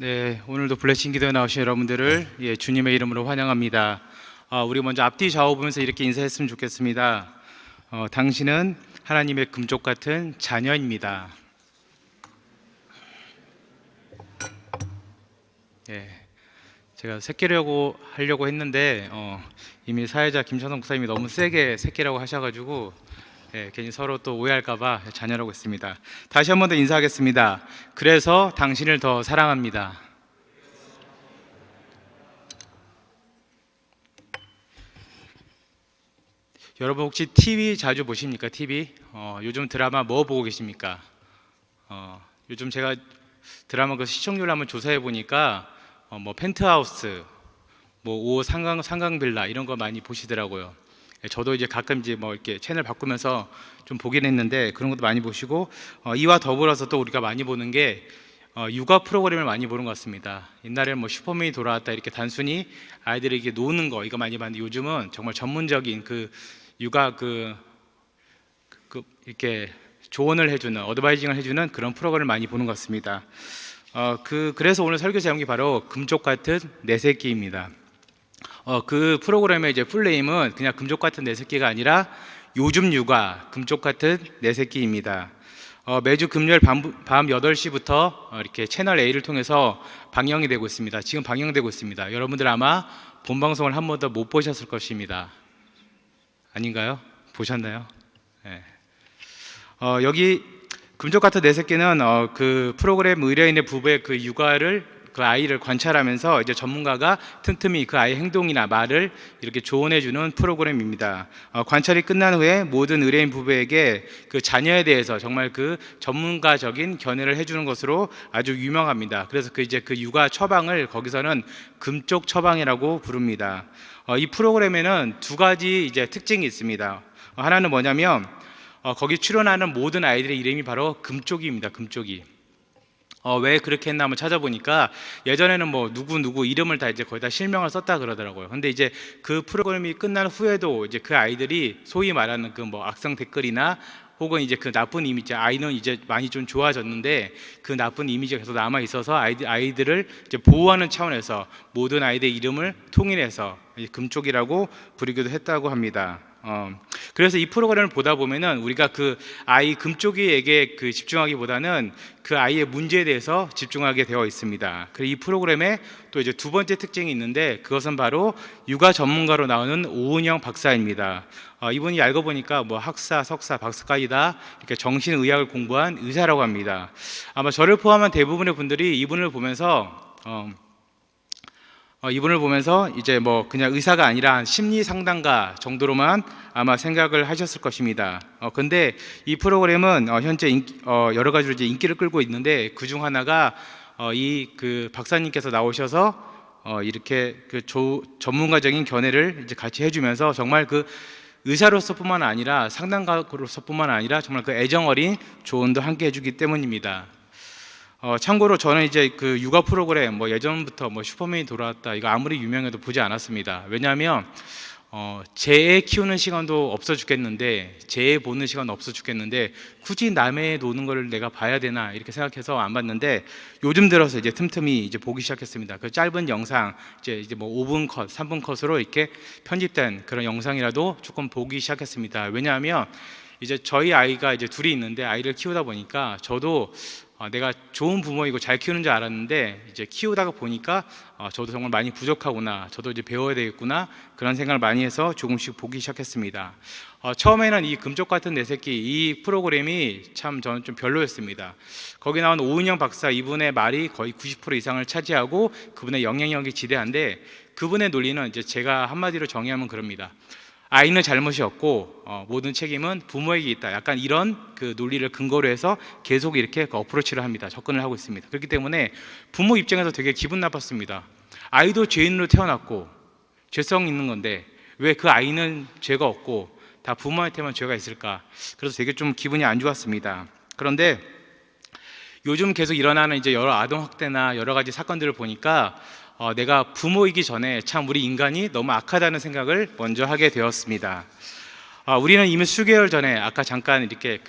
네, 오늘도 블레싱 기도에 나오신 여러분들을 주님의 이름으로 환영합니다. 우리 먼저 앞뒤 좌우 보면서 이렇게 인사했으면 좋겠습니다. 당신은 하나님의 금쪽 같은 자녀입니다. 예, 제가 새끼라고 하려고 했는데 이미 사회자 김찬성 목사님이 너무 세게 새끼라고 하셔가지고 괜히 서로 또 오해할까봐 자녀라고 했습니다. 다시 한 번 더 인사하겠습니다. 그래서 당신을 더 사랑합니다. 여러분 혹시 TV 자주 보십니까? TV? 요즘 드라마 뭐 보고 계십니까? 요즘 제가 드라마 그 시청률 한번 조사해 보니까 뭐 펜트하우스, 뭐 5호 상강 빌라 이런 거 많이 보시더라고요. 저도 이제 가끔 이제 뭐 이렇게 채널 바꾸면서 좀 보긴 했는데 그런 것도 많이 보시고 이와 더불어서 또 우리가 많이 보는 게 육아 프로그램을 많이 보는 것 같습니다. 옛날에는 뭐 슈퍼맨이 돌아왔다 이렇게 단순히 아이들에게 노는 거 이거 많이 봤는데 요즘은 정말 전문적인 그 육아 이렇게 조언을 해주는 어드바이징을 해주는 그런 프로그램을 많이 보는 것 같습니다. 그래서 오늘 설교 제목이 바로 금쪽 같은 내 새끼입니다. 그 프로그램의 이제 풀네임은 그냥 금쪽 같은 내 새끼가 아니라 요즘 육아 금쪽 같은 내 새끼입니다. 매주 금요일 밤 8시부터 이렇게 채널 A를 통해서 방영이 되고 있습니다. 지금 방영되고 있습니다. 여러분들 아마 본 방송을 한 번도 못 보셨을 것입니다. 아닌가요? 보셨나요? 네. 여기 금쪽 같은 내 새끼는 그 프로그램 의뢰인의 부부의 그 육아를 그 아이를 관찰하면서 이제 전문가가 틈틈이 그 아이의 행동이나 말을 이렇게 조언해주는 프로그램입니다. 관찰이 끝난 후에 모든 의뢰인 부부에게 그 자녀에 대해서 정말 그 전문가적인 견해를 해주는 것으로 아주 유명합니다. 그래서 그 이제 그 육아 처방을 거기서는 금쪽 처방이라고 부릅니다. 이 프로그램에는 두 가지 이제 특징이 있습니다. 하나는 뭐냐면 거기 출연하는 모든 아이들의 이름이 바로 금쪽이입니다. 금쪽이. 왜 그렇게 했나 한번 찾아보니까 예전에는 뭐 누구 이름을 다 이제 거의 다 실명을 썼다 그러더라고요. 근데 이제 그 프로그램이 끝난 후에도 이제 그 아이들이 소위 말하는 그 뭐 악성 댓글이나 혹은 이제 그 나쁜 이미지, 아이는 이제 많이 좀 좋아졌는데 그 나쁜 이미지가 계속 남아 있어서 아이들을 이제 보호하는 차원에서 모든 아이들의 이름을 통일해서 금쪽이라고 부르기도 했다고 합니다. 그래서 이 프로그램을 보다 보면은 우리가 그 아이 금쪽이에게 그 집중하기보다는 그 아이의 문제에 대해서 집중하게 되어 있습니다. 그리고 이 프로그램에 또 이제 두 번째 특징이 있는데 그것은 바로 육아 전문가로 나오는 오은영 박사입니다. 이분이 알고 보니까 뭐 학사, 석사, 박사까지 다 이렇게 정신의학을 공부한 의사라고 합니다. 아마 저를 포함한 대부분의 분들이 이분을 보면서 이제 뭐 그냥 의사가 아니라 심리 상담가 정도로만 아마 생각을 하셨을 것입니다. 근데 이 프로그램은 현재 여러 가지로 이제 인기를 끌고 있는데 그 중 하나가 이 그 박사님께서 나오셔서 이렇게 그 전문가적인 견해를 이제 같이 해주면서 정말 그 의사로서뿐만 아니라 상담가로서뿐만 아니라 정말 그 애정 어린 조언도 함께 해주기 때문입니다. 참고로 저는 이제 그 육아 프로그램 뭐 예전부터 뭐 슈퍼맨이 돌아왔다 이거 아무리 유명해도 보지 않았습니다. 왜냐하면 제 애 키우는 시간도 없어 죽겠는데 제 애 보는 시간 없어 죽겠는데 굳이 남의 애 노는 걸 내가 봐야 되나 이렇게 생각해서 안 봤는데 요즘 들어서 이제 틈틈이 이제 보기 시작했습니다. 그 짧은 영상 이제 뭐 5분 컷, 3분 컷으로 이렇게 편집된 그런 영상이라도 조금 보기 시작했습니다. 왜냐하면 이제 저희 아이가 이제 둘이 있는데 아이를 키우다 보니까 저도 내가 좋은 부모이고 잘 키우는 줄 알았는데 이제 키우다가 보니까 저도 정말 많이 부족하구나, 저도 이제 배워야 되겠구나 그런 생각을 많이 해서 조금씩 보기 시작했습니다. 처음에는 이 금쪽 같은 내 새끼 이 프로그램이 참 저는 좀 별로였습니다. 거기 나온 오은영 박사 이분의 말이 거의 90% 이상을 차지하고 그분의 영향력이 지대한데 그분의 논리는 이제 제가 한마디로 정의하면 그럽니다. 아이는 잘못이 없고 모든 책임은 부모에게 있다. 약간 이런 그 논리를 근거로 해서 계속 이렇게 그 어프로치를 합니다. 접근을 하고 있습니다. 그렇기 때문에 부모 입장에서 되게 기분 나빴습니다. 아이도 죄인으로 태어났고 죄성 있는 건데 왜 그 아이는 죄가 없고 다 부모한테만 죄가 있을까? 그래서 되게 좀 기분이 안 좋았습니다. 그런데 요즘 계속 일어나는 이제 여러 아동 학대나 여러 가지 사건들을 보니까 내가 부모이기 전에 참 우리 인간이 너무 악하다는 생각을 먼저 하게 되었습니다. 우리는 이미 수개월 전에 아까 잠깐 이렇게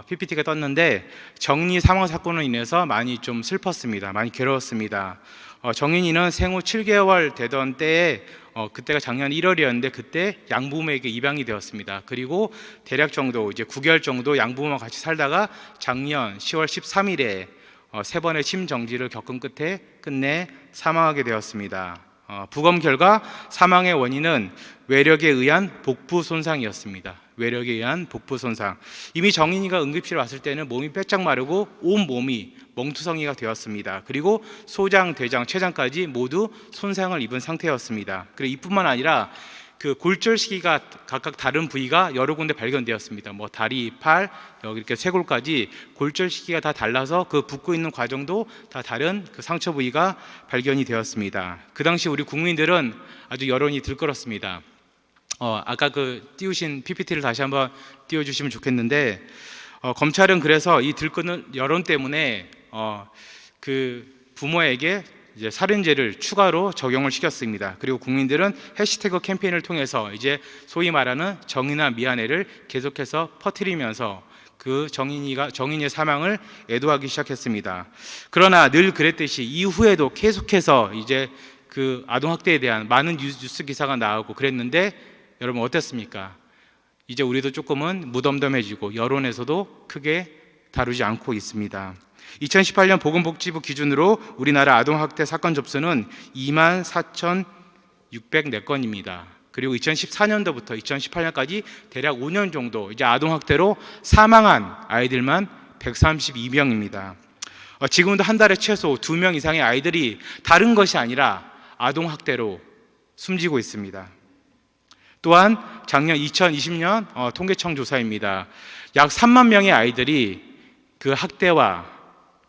PPT가 떴는데 정인이 사망 사건으로 인해서 많이 좀 슬펐습니다. 많이 괴로웠습니다. 정인이는 생후 7개월 되던 때에 그때가 작년 1월이었는데 그때 양부모에게 입양이 되었습니다. 그리고 대략 정도 이제 9개월 정도 양부모와 같이 살다가 작년 10월 13일에 세 번의 심정지를 겪은 끝에 끝내 사망하게 되었습니다. 부검 결과 사망의 원인은 외력에 의한 복부 손상이었습니다. 외력에 의한 복부 손상. 이미 정인이가 응급실에 왔을 때는 몸이 빼짝 마르고 온 몸이 멍투성이가 되었습니다. 그리고 소장, 대장, 췌장까지 모두 손상을 입은 상태였습니다. 그리고 이뿐만 아니라 그 골절 시기가 각각 다른 부위가 여러 군데 발견되었습니다. 뭐 다리, 팔, 여기 이렇게 쇄골까지 골절 시기가 다 달라서 그 붓고 있는 과정도 다 다른 그 상처 부위가 발견이 되었습니다. 그 당시 우리 국민들은 아주 여론이 들끓었습니다. 아까 그 띄우신 PPT를 다시 한번 띄워주시면 좋겠는데, 검찰은 그래서 이 들끓는 여론 때문에 그 부모에게 이제 살인죄를 추가로 적용을 시켰습니다. 그리고 국민들은 해시태그 캠페인을 통해서 이제 소위 말하는 정인아 미안해를 계속해서 퍼뜨리면서 그 정인이의 사망을 애도하기 시작했습니다. 그러나 늘 그랬듯이 이후에도 계속해서 이제 그 아동학대에 대한 많은 뉴스 기사가 나오고 그랬는데 여러분 어땠습니까? 이제 우리도 조금은 무덤덤해지고 여론에서도 크게 다루지 않고 있습니다. 2018년 보건복지부 기준으로 우리나라 아동학대 사건 접수는 24,604건입니다. 그리고 2014년도부터 2018년까지 대략 5년 정도 이제 아동학대로 사망한 아이들만 132명입니다. 지금도 한 달에 최소 2명 이상의 아이들이 다른 것이 아니라 아동학대로 숨지고 있습니다. 또한 작년 2020년 통계청 조사입니다. 약 3만 명의 아이들이 그 학대와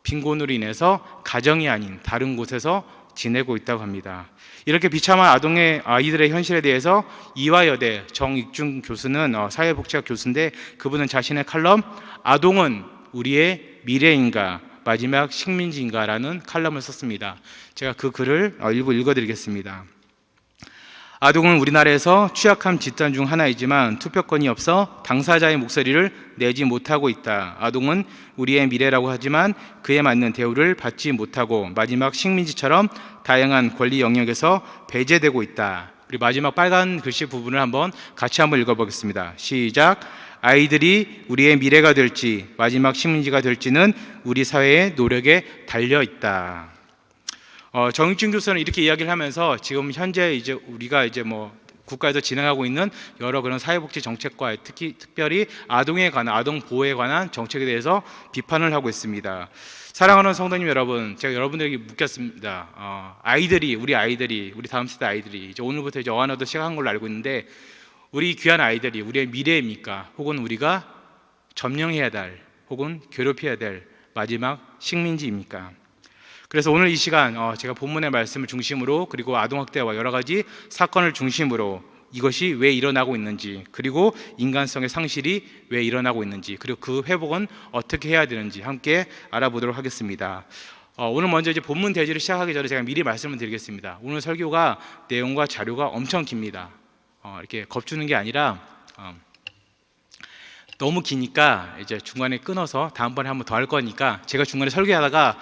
빈곤으로 인해서 가정이 아닌 다른 곳에서 지내고 있다고 합니다. 이렇게 비참한 아이들의 현실에 대해서 이화여대 정익중 교수는 사회복지학 교수인데 그분은 자신의 칼럼 아동은 우리의 미래인가 마지막 식민지인가라는 칼럼을 썼습니다. 제가 그 글을 일부 읽어드리겠습니다. 아동은 우리나라에서 취약함 집단 중 하나이지만 투표권이 없어 당사자의 목소리를 내지 못하고 있다. 아동은 우리의 미래라고 하지만 그에 맞는 대우를 받지 못하고 마지막 식민지처럼 다양한 권리 영역에서 배제되고 있다. 그리고 마지막 빨간 글씨 부분을 같이 한번 읽어보겠습니다. 시작. 아이들이 우리의 미래가 될지 마지막 식민지가 될지는 우리 사회의 노력에 달려 있다. 정익준 교수는 이렇게 이야기를 하면서 지금 현재 이제 우리가 이제 뭐 국가에서 진행하고 있는 여러 그런 사회복지 정책과 특별히 아동에 관한 아동 보호에 관한 정책에 대해서 비판을 하고 있습니다. 사랑하는 성도님 여러분, 제가 여러분들에게 묻겠습니다. 우리 다음 세대 아이들이 이제 오늘부터 이제 어학원도 시작한 걸로 알고 있는데 우리 귀한 아이들이 우리의 미래입니까? 혹은 우리가 점령해야 될 혹은 괴롭혀야 될 마지막 식민지입니까? 그래서 오늘 이 시간 제가 본문의 말씀을 중심으로 그리고 아동학대와 여러 가지 사건을 중심으로 이것이 왜 일어나고 있는지 그리고 인간성의 상실이 왜 일어나고 있는지 그리고 그 회복은 어떻게 해야 되는지 함께 알아보도록 하겠습니다. 오늘 먼저 이제 본문 대지를 시작하기 전에 제가 미리 말씀을 드리겠습니다. 오늘 설교가 내용과 자료가 엄청 깁니다. 이렇게 겁주는 게 아니라 너무 기니까 이제 중간에 끊어서 다음번에 한번 더 할 거니까 제가 중간에 설교하다가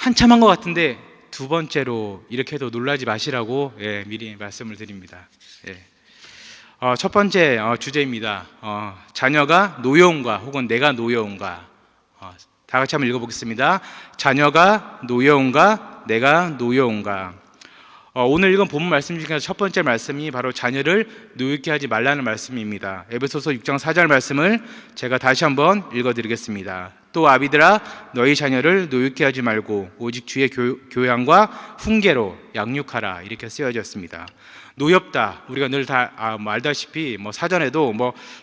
한참 한 것 같은데 두 번째로 이렇게 해도 놀라지 마시라고 미리 말씀을 드립니다. 첫 번째 주제입니다. 자녀가 노여운가 혹은 내가 노여운가. 다 같이 한번 읽어보겠습니다. 자녀가 노여운가 내가 노여운가. 오늘 읽은 본문 말씀 중에서 첫 번째 말씀이 바로 자녀를 노엽게 하지 말라는 말씀입니다. 에베소서 6장 4절 말씀을 제가 다시 한번 읽어드리겠습니다. 또 아비들아 너희 자녀를 노엽게 하지 말고 오직 주의 교양과 훈계로 양육하라 이렇게 쓰여졌습니다. 노엽다 우리가 늘 다 알다시피 사전에도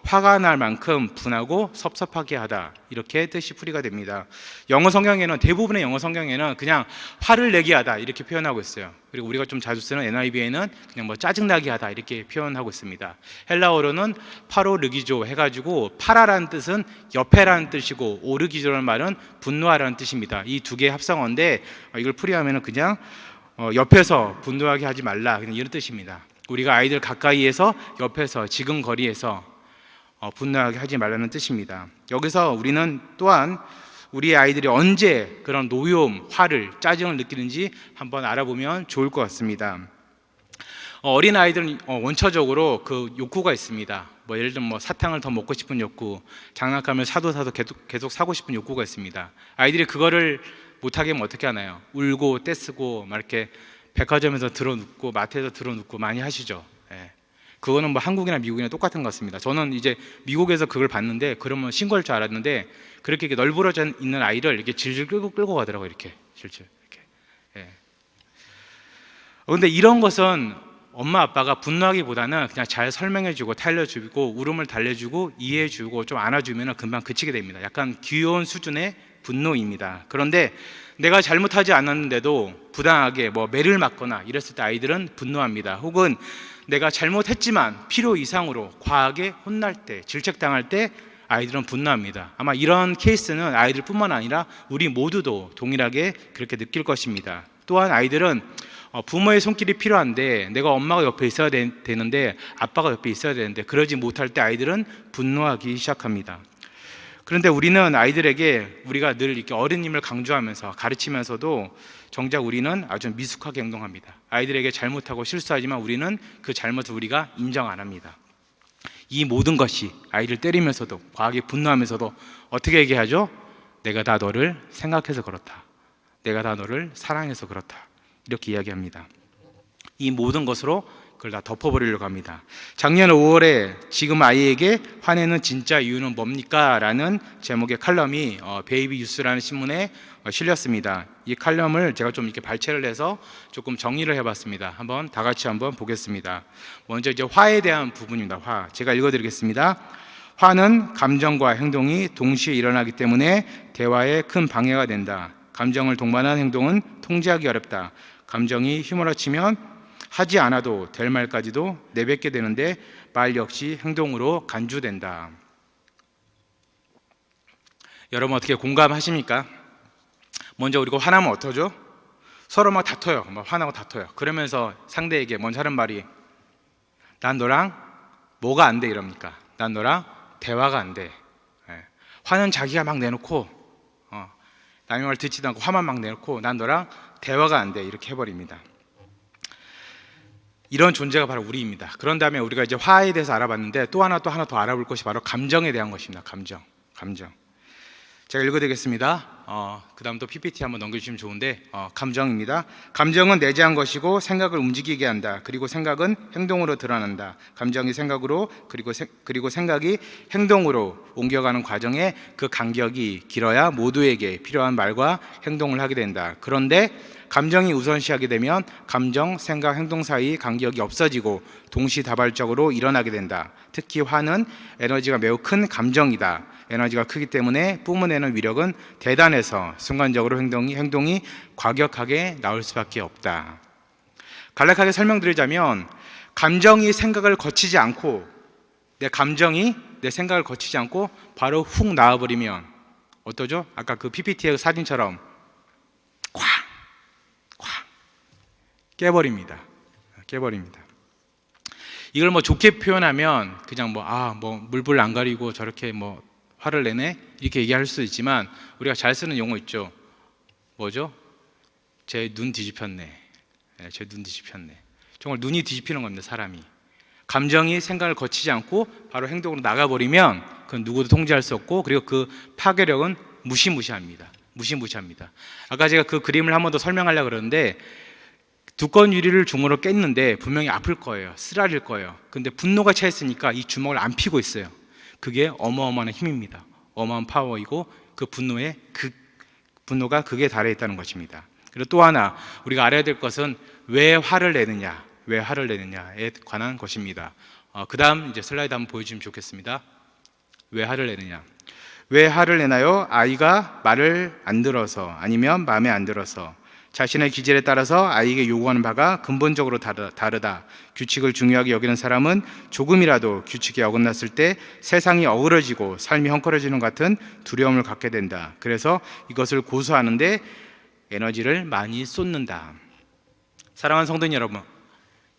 화가 날 만큼 분하고 섭섭하게 하다 이렇게 뜻이 풀이가 됩니다. 영어 성경에는 대부분의 영어 성경에는 그냥 화를 내게 하다 이렇게 표현하고 있어요. 그리고 우리가 좀 자주 쓰는 NIV에는 그냥 짜증나게 하다 이렇게 표현하고 있습니다. 헬라어로는 파로르기조 해가지고 파라라는 뜻은 옆에라는 뜻이고 오르기조라는 말은 분노하라는 뜻입니다. 이 두 개의 합성어인데 이걸 풀이하면 그냥 옆에서 분노하게 하지 말라 그냥 이런 뜻입니다. 우리가 아이들 가까이에서 옆에서 지근거리에서 분노하게 하지 말라는 뜻입니다. 여기서 우리는 또한 우리 아이들이 언제 그런 노여움, 화를, 짜증을 느끼는지 한번 알아보면 좋을 것 같습니다. 어린 아이들은 원초적으로 그 욕구가 있습니다. 예를 들면 사탕을 더 먹고 싶은 욕구, 장난감을 사도 계속 사고 싶은 욕구가 있습니다. 아이들이 그거를 못하게 하면 어떻게 하나요? 울고 떼쓰고 막 이렇게 백화점에서 들어눕고 마트에서 들어눕고 많이 하시죠. 예. 그거는 한국이나 미국이나 똑같은 것 같습니다. 저는 이제 미국에서 그걸 봤는데 그러면 신고할 줄 알았는데 그렇게 널브러져 있는 아이를 이렇게 질질 끌고 가더라고요. 이렇게 질질 이렇게. 예. 그런데 이런 것은 엄마 아빠가 분노하기보다는 그냥 잘 설명해주고 타일러주고 울음을 달래주고 이해해주고 좀 안아주면 금방 그치게 됩니다. 약간 귀여운 수준의 분노입니다. 그런데 내가 잘못하지 않았는데도 부당하게 매를 맞거나 이랬을 때 아이들은 분노합니다. 혹은 내가 잘못했지만 필요 이상으로 과하게 혼날 때, 질책당할 때 아이들은 분노합니다. 아마 이런 케이스는 아이들뿐만 아니라 우리 모두도 동일하게 그렇게 느낄 것입니다. 또한 아이들은 부모의 손길이 필요한데 내가 엄마가 옆에 있어야 되는데 아빠가 옆에 있어야 되는데 그러지 못할 때 아이들은 분노하기 시작합니다. 그런데 우리는 아이들에게 우리가 늘 이렇게 어른임을 강조하면서 가르치면서도 정작 우리는 아주 미숙하게 행동합니다. 아이들에게 잘못하고 실수하지만 우리는 그 잘못을 우리가 인정 안 합니다. 이 모든 것이 아이를 때리면서도 과하게 분노하면서도 어떻게 얘기하죠? 내가 다 너를 생각해서 그렇다. 내가 다 너를 사랑해서 그렇다. 이렇게 이야기합니다. 이 모든 것으로 그걸 다 덮어버리려고 합니다. 작년 5월에 지금 아이에게 화내는 진짜 이유는 뭡니까? 라는 제목의 칼럼이 베이비 뉴스라는 신문에 실렸습니다. 이 칼럼을 제가 좀 이렇게 발췌를 해서 조금 정리를 해봤습니다. 한번 다 같이 한번 보겠습니다. 먼저 이제 화에 대한 부분입니다. 화. 제가 읽어드리겠습니다. 화는 감정과 행동이 동시에 일어나기 때문에 대화에 큰 방해가 된다. 감정을 동반한 행동은 통제하기 어렵다. 감정이 휘몰아치면 하지 않아도 될 말까지도 내뱉게 되는데 말 역시 행동으로 간주된다. 여러분 어떻게 공감하십니까? 먼저 우리가 화나면 어떠죠? 서로 막 다퉈요. 화나고 다퉈요. 그러면서 상대에게 먼저 하는 말이 난 너랑 뭐가 안 돼 이럽니까? 난 너랑 대화가 안 돼. 화는 자기가 막 내놓고 남의 말 듣지도 않고 화만 막 내놓고 난 너랑 대화가 안 돼 이렇게 해버립니다. 이런 존재가 바로 우리입니다. 그런 다음에 우리가 이제 화에 대해서 알아봤는데 또 하나 더 알아볼 것이 바로 감정에 대한 것입니다. 감정. 제가 읽어드리겠습니다. 그 다음 또 PPT 한번 넘겨주시면 좋은데 감정입니다. 감정은 내재한 것이고 생각을 움직이게 한다. 그리고 생각은 행동으로 드러난다. 감정이 생각으로 그리고 생각이 행동으로 옮겨가는 과정에 그 간격이 길어야 모두에게 필요한 말과 행동을 하게 된다. 그런데 감정이 우선시하게 되면 감정, 생각, 행동 사이 간격이 없어지고 동시다발적으로 일어나게 된다. 특히 화는 에너지가 매우 큰 감정이다. 에너지가 크기 때문에 뿜어내는 위력은 대단해서 순간적으로 행동이 과격하게 나올 수밖에 없다. 간략하게 설명드리자면 감정이 생각을 거치지 않고 내 감정이 내 생각을 거치지 않고 바로 훅 나와버리면 어떠죠? 아까 그 PPT의 사진처럼 쾅 깨버립니다. 이걸 좋게 표현하면 그냥 물불 안 가리고 저렇게 화를 내네 이렇게 얘기할 수도 있지만 우리가 잘 쓰는 용어 있죠. 뭐죠? 제 눈 뒤집혔네. 제 눈 뒤집혔네. 정말 눈이 뒤집히는 겁니다. 사람이 감정이 생각을 거치지 않고 바로 행동으로 나가버리면 그건 누구도 통제할 수 없고 그리고 그 파괴력은 무시무시합니다. 아까 제가 그 그림을 한 번 더 설명하려고 그러는데 두꺼운 유리를 주먹으로 깼는데 분명히 아플 거예요. 쓰라릴 거예요. 근데 분노가 차있으니까 이 주먹을 안 피고 있어요. 그게 어마어마한 힘입니다. 어마어마한 파워이고 그 분노가 극에 달해 있다는 것입니다. 그리고 또 하나 우리가 알아야 될 것은 왜 화를 내느냐에 관한 것입니다. 그 다음 이제 슬라이드 한번 보여주시면 좋겠습니다. 왜 화를 내느냐? 왜 화를 내나요? 아이가 말을 안 들어서 아니면 마음에 안 들어서 자신의 기질에 따라서 아이에게 요구하는 바가 근본적으로 다르다. 규칙을 중요하게 여기는 사람은 조금이라도 규칙에 어긋났을 때 세상이 어그러지고 삶이 헝클어지는 것 같은 두려움을 갖게 된다. 그래서 이것을 고수하는데 에너지를 많이 쏟는다. 사랑하는 성도님 여러분,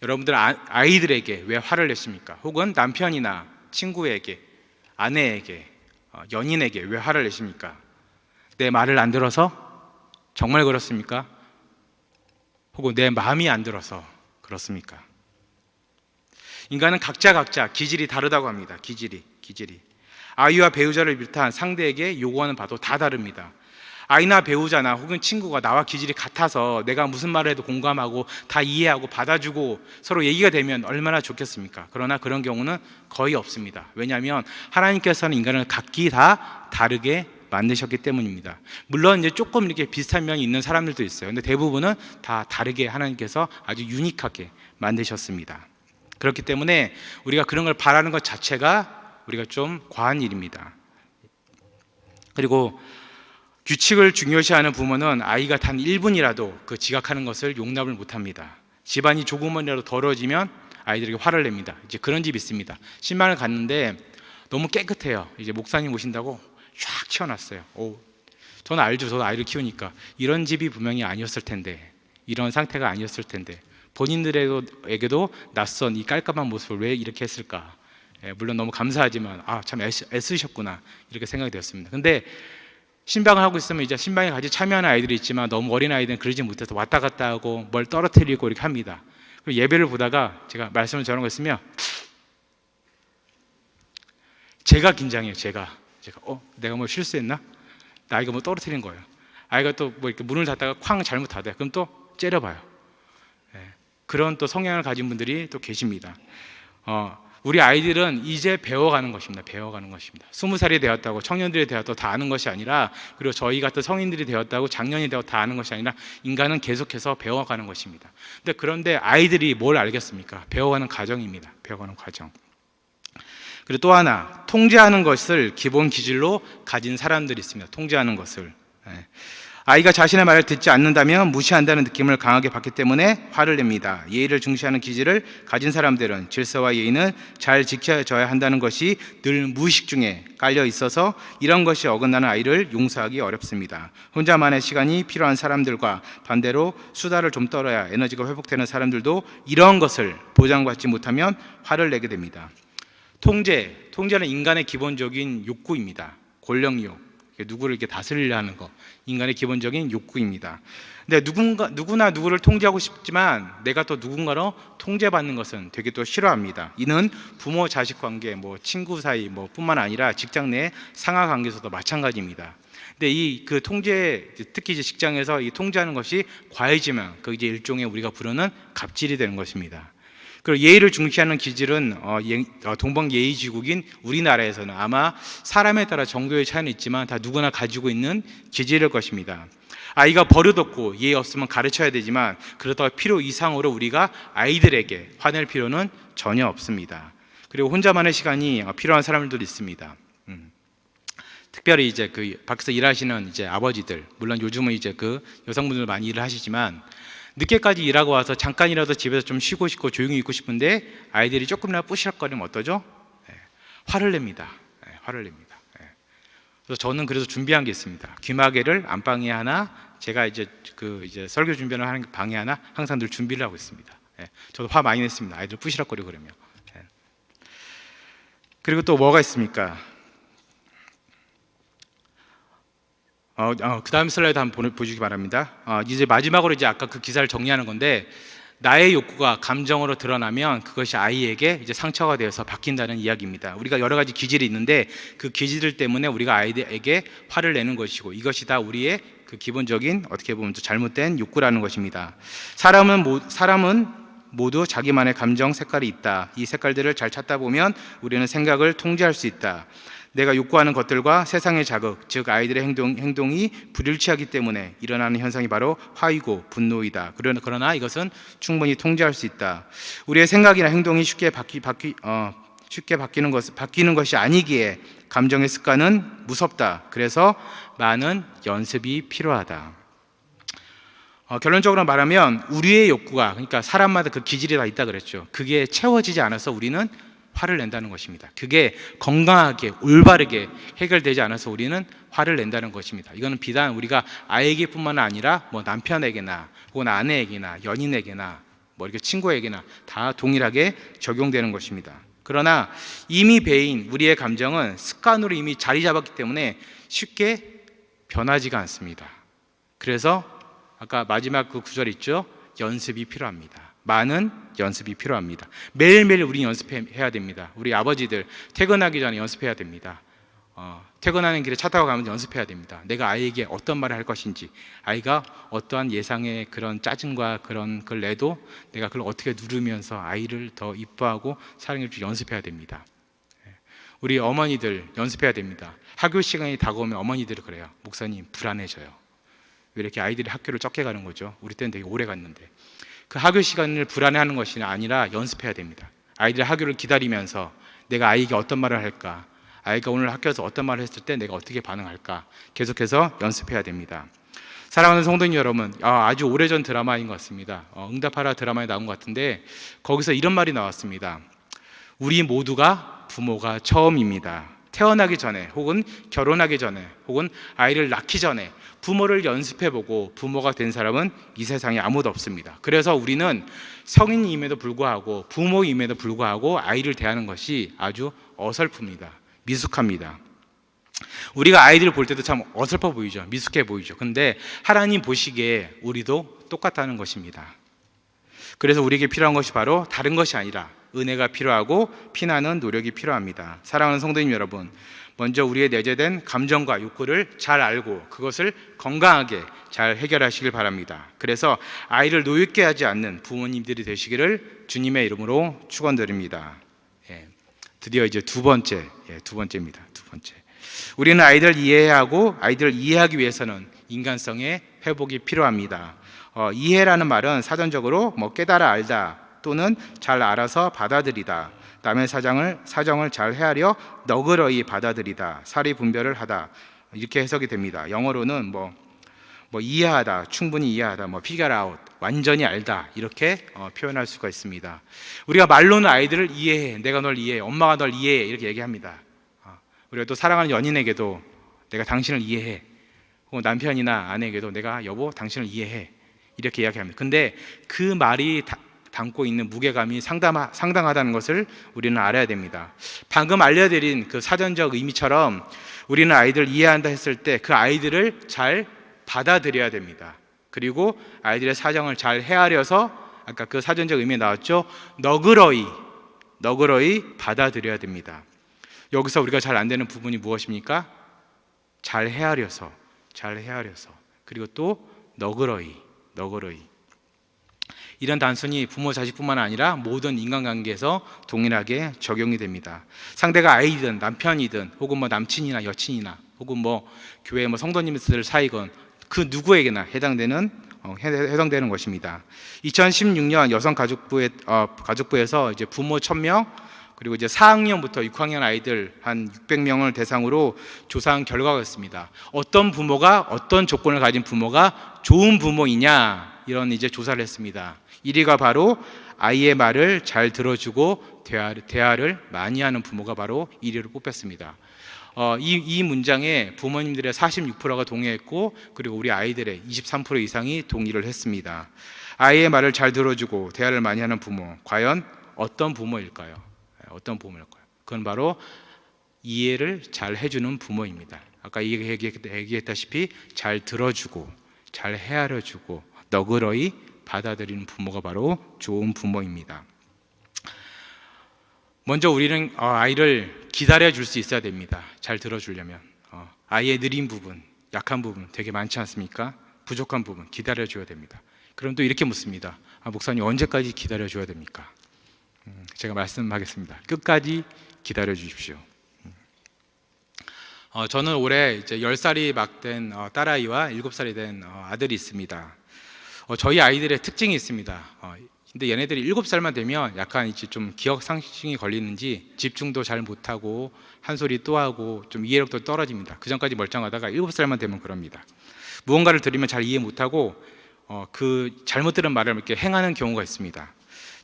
여러분들 아이들에게 왜 화를 내십니까? 혹은 남편이나 친구에게 아내에게, 연인에게 왜 화를 내십니까? 내 말을 안 들어서? 정말 그렇습니까? 혹은 내 마음이 안 들어서 그렇습니까? 인간은 각자 기질이 다르다고 합니다. 기질이. 아이와 배우자를 비롯한 상대에게 요구하는 바도 다 다릅니다. 아이나 배우자나 혹은 친구가 나와 기질이 같아서 내가 무슨 말을 해도 공감하고 다 이해하고 받아주고 서로 얘기가 되면 얼마나 좋겠습니까? 그러나 그런 경우는 거의 없습니다. 왜냐하면 하나님께서는 인간을 각기 다 다르게 만드셨기 때문입니다. 물론 이제 조금 이렇게 비슷한 면이 있는 사람들도 있어요. 근데 대부분은 다 다르게 하나님께서 아주 유니크하게 만드셨습니다. 그렇기 때문에 우리가 그런 걸 바라는 것 자체가 우리가 좀 과한 일입니다. 그리고 규칙을 중요시하는 부모는 아이가 단 1분이라도 그 지각하는 것을 용납을 못합니다. 집안이 조금만이라도 더러워지면 아이들에게 화를 냅니다. 이제 그런 집 있습니다. 신방을 갔는데 너무 깨끗해요. 이제 목사님 오신다고 쫙 치워놨어요. 저는 알죠. 저도 아이를 키우니까 이런 집이 분명히 아니었을 텐데, 이런 상태가 아니었을 텐데, 본인들에게도 낯선 이 깔끔한 모습을 왜 이렇게 했을까? 물론 너무 감사하지만 참 애쓰셨구나 이렇게 생각이 되었습니다. 근데 신방을 하고 있으면 이제 신방에 같이 참여하는 아이들이 있지만 너무 어린 아이들은 그러지 못해서 왔다 갔다 하고 뭘 떨어뜨리고 이렇게 합니다. 그리고 예배를 보다가 제가 말씀을 전하고 있으면 제가 긴장해요. 제가 내가 뭐 실수했나? 나 아이가 뭐 떨어뜨린 거예요. 아이가 또 뭐 이렇게 문을 닫다가 쾅 잘못 닫아요. 그럼 또 째려봐요. 그런 또 성향을 가진 분들이 또 계십니다. 우리 아이들은 이제 배워가는 것입니다. 20살이 되었다고 청년들이 되었다고 다 아는 것이 아니라, 그리고 저희 같은 성인들이 되었다고 작년이 되었다고 다 아는 것이 아니라 인간은 계속해서 배워가는 것입니다. 그런데 아이들이 뭘 알겠습니까? 배워가는 과정입니다. 배워가는 과정. 그리고 또 하나, 통제하는 것을 기본 기질로 가진 사람들이 있습니다. 통제하는 것을. 아이가 자신의 말을 듣지 않는다면 무시한다는 느낌을 강하게 받기 때문에 화를 냅니다. 예의를 중시하는 기질을 가진 사람들은 질서와 예의는 잘 지켜져야 한다는 것이 늘 무의식 중에 깔려 있어서 이런 것이 어긋나는 아이를 용서하기 어렵습니다. 혼자만의 시간이 필요한 사람들과 반대로 수다를 좀 떨어야 에너지가 회복되는 사람들도 이런 것을 보장받지 못하면 화를 내게 됩니다. 통제는 인간의 기본적인 욕구입니다. 권력욕, 누구를 이렇게 다스리려 하는 거, 인간의 기본적인 욕구입니다. 근데 누구나 누구를 통제하고 싶지만 내가 또 누군가로 통제받는 것은 되게 또 싫어합니다. 이는 부모 자식 관계, 친구 사이 뿐만 아니라 직장 내 상하 관계에서도 마찬가지입니다. 근데 그 통제, 특히 이제 직장에서 이 통제하는 것이 과해지면 그 이제 일종의 우리가 부르는 갑질이 되는 것입니다. 그리고 예의를 중시하는 기질은 동방예의지국인 우리나라에서는 아마 사람에 따라 정도의 차이는 있지만 다 누구나 가지고 있는 기질일 것입니다. 아이가 버릇없고 예의 없으면 가르쳐야 되지만 그러다가 필요 이상으로 우리가 아이들에게 화낼 필요는 전혀 없습니다. 그리고 혼자만의 시간이 필요한 사람들도 있습니다. 특별히 이제 그 밖에서 일하시는 이제 아버지들, 물론 요즘은 이제 그 여성분들 많이 일을 하시지만 늦게까지 일하고 와서 잠깐이라도 집에서 좀 쉬고 싶고 조용히 있고 싶은데 아이들이 조금이라도 뿌시럭거리면 어떠죠? 화를 냅니다. 그래서 저는 그래서 준비한 게 있습니다. 귀마개를 안방에 하나, 제가 이제 설교 준비를 하는 방에 하나 항상 늘 준비를 하고 있습니다. 저도 화 많이 냈습니다. 아이들 뿌시럭거리고 그러면. 그리고 또 뭐가 있습니까? 그 다음 슬라이드 한번 보시기 바랍니다. 이제 마지막으로 이제 아까 그 기사를 정리하는 건데, 나의 욕구가 감정으로 드러나면 그것이 아이에게 이제 상처가 되어서 바뀐다는 이야기입니다. 우리가 여러 가지 기질이 있는데 그 기질들 때문에 우리가 아이들에게 화를 내는 것이고, 이것이 다 우리의 그 기본적인 어떻게 보면 또 잘못된 욕구라는 것입니다. 사람은 모두 자기만의 감정 색깔이 있다. 이 색깔들을 잘 찾다 보면 우리는 생각을 통제할 수 있다. 내가 욕구하는 것들과 세상의 자극, 즉 아이들의 행동이 불일치하기 때문에 일어나는 현상이 바로 화이고 분노이다. 그러나 이것은 충분히 통제할 수 있다. 우리의 생각이나 행동이 쉽게 바뀌는 것이 아니기에 감정의 습관은 무섭다. 그래서 많은 연습이 필요하다. 결론적으로 말하면 우리의 욕구가, 그러니까 사람마다 그 기질이 다 있다 그랬죠. 그게 채워지지 않아서 우리는 화를 낸다는 것입니다. 그게 건강하게 올바르게 해결되지 않아서 우리는 화를 낸다는 것입니다. 이거는 비단 우리가 아이에게뿐만 아니라 남편에게나 혹은 아내에게나 연인에게나 이렇게 친구에게나 다 동일하게 적용되는 것입니다. 그러나 이미 배인 우리의 감정은 습관으로 이미 자리 잡았기 때문에 쉽게 변하지가 않습니다. 그래서 아까 마지막 그 구절 있죠? 연습이 필요합니다. 많은 연습이 필요합니다. 매일매일 우리 연습해야 됩니다. 우리 아버지들 퇴근하기 전에 연습해야 됩니다. 퇴근하는 길에 차 타고 가면 연습해야 됩니다. 내가 아이에게 어떤 말을 할 것인지, 아이가 어떠한 예상의 그런 짜증과 그런 걸 내도 내가 그걸 어떻게 누르면서 아이를 더 이뻐하고 사랑해 줄 연습해야 됩니다. 우리 어머니들 연습해야 됩니다. 학교 시간이 다가오면 어머니들이 그래요. 목사님 불안해져요. 왜 이렇게 아이들이 학교를 적게 가는 거죠? 우리 때는 되게 오래 갔는데. 그 학교 시간을 불안해하는 것이 아니라 연습해야 됩니다. 아이들이 학교를 기다리면서 내가 아이에게 어떤 말을 할까, 아이가 오늘 학교에서 어떤 말을 했을 때 내가 어떻게 반응할까 계속해서 연습해야 됩니다. 사랑하는 성도님 여러분, 아주 오래전 드라마인 것 같습니다. 응답하라 드라마에 나온 것 같은데 거기서 이런 말이 나왔습니다. 우리 모두가 부모가 처음입니다. 태어나기 전에 혹은 결혼하기 전에 혹은 아이를 낳기 전에 부모를 연습해보고 부모가 된 사람은 이 세상에 아무도 없습니다. 그래서 우리는 성인임에도 불구하고 부모임에도 불구하고 아이를 대하는 것이 아주 어설픕니다. 미숙합니다. 우리가 아이들을 볼 때도 참 어설퍼 보이죠. 미숙해 보이죠. 근데 하나님 보시기에 우리도 똑같다는 것입니다. 그래서 우리에게 필요한 것이 바로 다른 것이 아니라 은혜가 필요하고 피나는 노력이 필요합니다. 사랑하는 성도님 여러분, 먼저 우리의 내재된 감정과 욕구를 잘 알고 그것을 건강하게 잘 해결하시길 바랍니다. 그래서 아이를 노엽게 하지 않는 부모님들이 되시기를 주님의 이름으로 축원드립니다. 드디어 이제 두 번째입니다. 두 번째. 우리는 아이들 이해하고 아이들을 이해하기 위해서는 인간성의 회복이 필요합니다. 이해라는 말은 사전적으로 깨달아 알다 또는 잘 알아서 받아들이다, 남의 사정을 잘 헤아려 너그러이 받아들이다, 사리 분별을 하다, 이렇게 해석이 됩니다. 영어로는 이해하다, 충분히 이해하다, figure out, 완전히 알다, 이렇게 표현할 수가 있습니다. 우리가 말로는 아이들을 이해해, 내가 널 이해해, 엄마가 널 이해해, 이렇게 얘기합니다. 우리가 또 사랑하는 연인에게도 내가 당신을 이해해, 혹은 남편이나 아내에게도 내가 여보 당신을 이해해, 이렇게 이야기합니다. 근데 그 말이 담고 있는 무게감이 상당하다는 것을 우리는 알아야 됩니다. 방금 알려드린 그 사전적 의미처럼 우리는 아이들을 이해한다 했을 때 그 아이들을 잘 받아들여야 됩니다. 그리고 아이들의 사정을 잘 헤아려서 아까 그 사전적 의미에 나왔죠. 너그러이 받아들여야 됩니다. 여기서 우리가 잘 안 되는 부분이 무엇입니까? 잘 헤아려서 그리고 또 너그러이 이런 단순히 부모 자식뿐만 아니라 모든 인간관계에서 동일하게 적용이 됩니다. 상대가 아이든 남편이든 혹은 남친이나 여친이나 혹은 교회 성도님들 사이건 그 누구에게나 해당되는 것입니다. 2016년 여성가족부에서 이제 부모 1000명 그리고 이제 4학년부터 6학년 아이들 한 600명을 대상으로 조사한 결과가 있습니다. 어떤 부모가 어떤 조건을 가진 부모가 좋은 부모이냐, 이런 이제 조사를 했습니다. 1위가 바로 아이의 말을 잘 들어주고 대화를 많이 하는 부모가 바로 1위로 뽑혔습니다. 이 문장에 부모님들의 46%가 동의했고 그리고 우리 아이들의 23% 이상이 동의를 했습니다. 아이의 말을 잘 들어주고 대화를 많이 하는 부모, 과연 어떤 부모일까요? 그건 바로 이해를 잘 해주는 부모입니다. 아까 얘기했다시피 잘 들어주고 잘 헤아려주고 너그러이 받아들이는 부모가 바로 좋은 부모입니다. 먼저 우리는 아이를 기다려줄 수 있어야 됩니다. 잘 들어주려면 아이의 느린 부분, 약한 부분 되게 많지 않습니까? 부족한 부분 기다려줘야 됩니다. 그럼 또 이렇게 묻습니다. 목사님 언제까지 기다려줘야 됩니까? 제가 말씀하겠습니다. 끝까지 기다려주십시오. 저는 올해 이제 10살이 막 된 딸아이와 7살이 된 아들이 있습니다. 저희 아이들의 특징이 있습니다. 근데 얘네들이 7살만 되면 약간 이제 좀 기억 상실증이 걸리는지 집중도 잘 못하고 한 소리 또 하고 좀 이해력도 떨어집니다. 그 전까지 멀쩡하다가 7살만 되면 그럽니다. 무언가를 들으면 잘 이해 못하고 그 잘못 들은 말을 이렇게 행하는 경우가 있습니다.